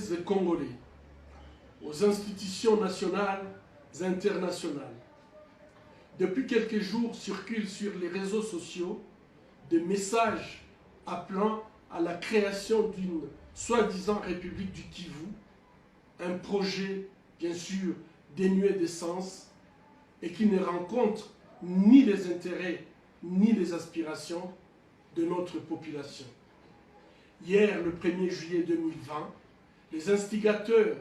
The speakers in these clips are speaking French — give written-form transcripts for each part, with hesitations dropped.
Congolaises et Congolais, aux institutions nationales et internationales. Depuis quelques jours circulent sur les réseaux sociaux des messages appelant à la création d'une soi-disant République du Kivu, un projet bien sûr dénué de sens et qui ne rencontre ni les intérêts ni les aspirations de notre population. Hier, le 1er juillet 2020, les instigateurs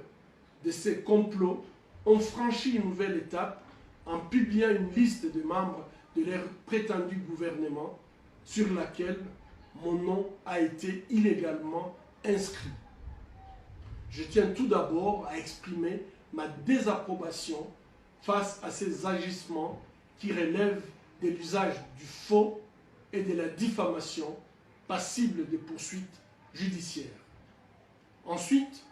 de ces complots ont franchi une nouvelle étape en publiant une liste de membres de leur prétendu gouvernement sur laquelle mon nom a été illégalement inscrit. Je tiens tout d'abord à exprimer ma désapprobation face à ces agissements qui relèvent de l'usage du faux et de la diffamation passible de poursuites judiciaires. Ensuite,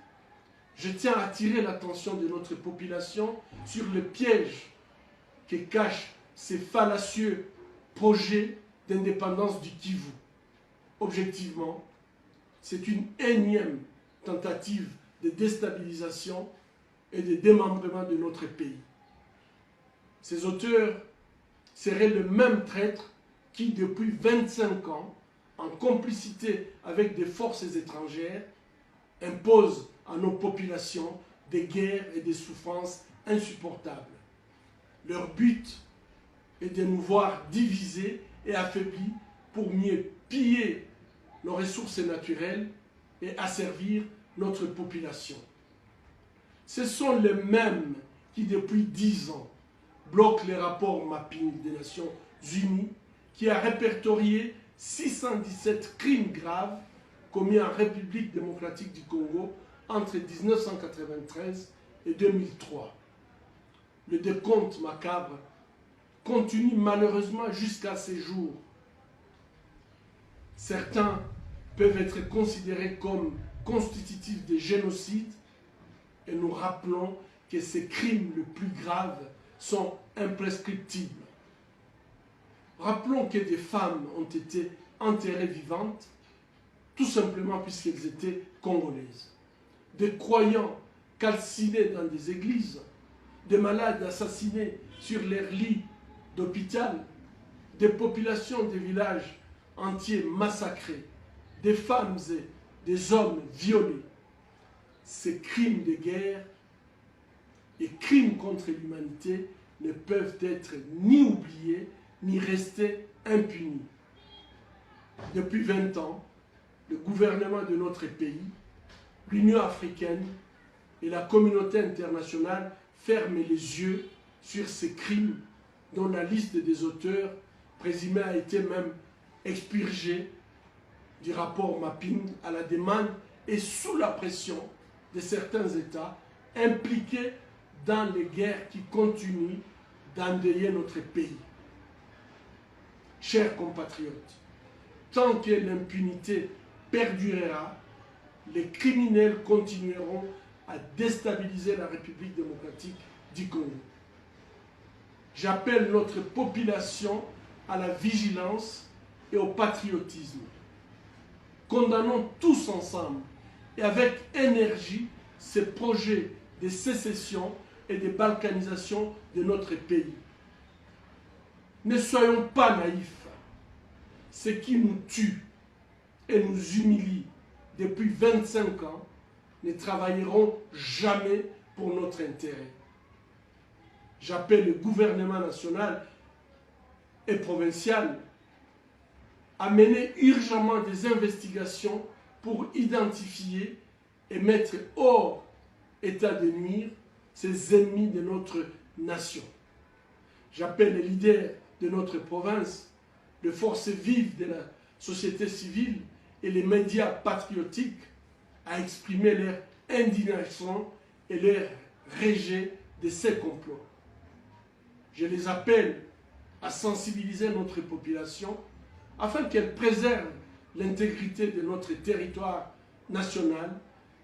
je tiens à attirer l'attention de notre population sur le piège que cachent ces fallacieux projets d'indépendance du Kivu. Objectivement, c'est une énième tentative de déstabilisation et de démembrement de notre pays. Ces auteurs seraient le même traître qui, depuis 25 ans, en complicité avec des forces étrangères, imposent à nos populations des guerres et des souffrances insupportables. Leur but est de nous voir divisés et affaiblis pour mieux piller nos ressources naturelles et asservir notre population. Ce sont les mêmes qui, depuis 10 ans, bloquent les rapports mapping des Nations Unies qui a répertorié 617 crimes graves commis en République démocratique du Congo entre 1993 et 2003. Le décompte macabre continue malheureusement jusqu'à ces jours. Certains peuvent être considérés comme constitutifs de génocide et nous rappelons que ces crimes les plus graves sont imprescriptibles. Rappelons que des femmes ont été enterrées vivantes, tout simplement puisqu'elles étaient congolaises. Des croyants calcinés dans des églises, des malades assassinés sur leurs lits d'hôpital, des populations des villages entiers massacrés, des femmes et des hommes violés. Ces crimes de guerre et crimes contre l'humanité ne peuvent être ni oubliés ni rester impunis. Depuis 20 ans, le gouvernement de notre pays, l'Union africaine et la communauté internationale ferment les yeux sur ces crimes dont la liste des auteurs présumés a été même expurgée du rapport mapping à la demande et sous la pression de certains États impliqués dans les guerres qui continuent d'endeuiller notre pays. Chers compatriotes, tant que l'impunité perdurera, les criminels continueront à déstabiliser la République démocratique du Congo. J'appelle notre population à la vigilance et au patriotisme. Condamnons tous ensemble et avec énergie ces projets de sécession et de balkanisation de notre pays. Ne soyons pas naïfs. Ce qui nous tue et nous humilie depuis 25 ans ne travailleront jamais pour notre intérêt. J'appelle le gouvernement national et provincial à mener urgemment des investigations pour identifier et mettre hors état de nuire ces ennemis de notre nation. J'appelle les leaders de notre province, les forces vives de la société civile et les médias patriotiques à exprimer leur indignation et leur rejet de ces complots. Je les appelle à sensibiliser notre population afin qu'elle préserve l'intégrité de notre territoire national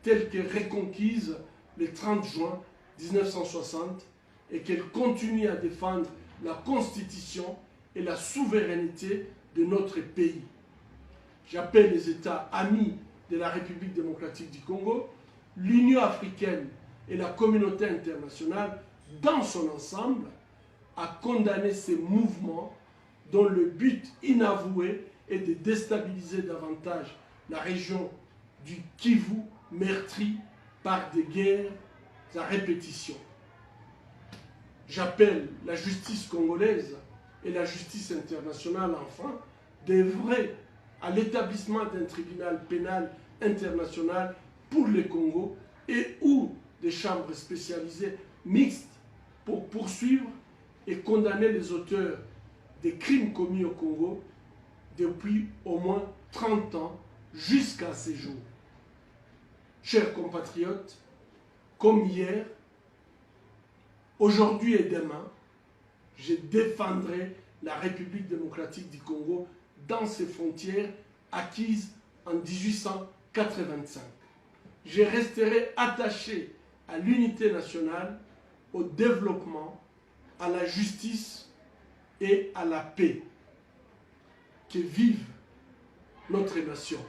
tel que reconquise le 30 juin 1960 et qu'elle continue à défendre la Constitution et la souveraineté de notre pays. J'appelle les États amis de la République démocratique du Congo l'Union africaine et la communauté internationale dans son ensemble à condamner ces mouvements dont le but inavoué est de déstabiliser davantage la région du Kivu meurtrie par des guerres à répétition. J'appelle la justice congolaise et la justice internationale enfin d'œuvrer à l'établissement d'un tribunal pénal international pour le Congo et ou des chambres spécialisées mixtes pour poursuivre et condamner les auteurs des crimes commis au Congo depuis au moins 30 ans jusqu'à ces jours. Chers compatriotes, comme hier, aujourd'hui et demain, je défendrai la République démocratique du Congo dans ses frontières acquises en 1885. Je resterai attaché à l'unité nationale, au développement, à la justice et à la paix. Que vive notre nation.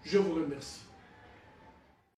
Je vous remercie.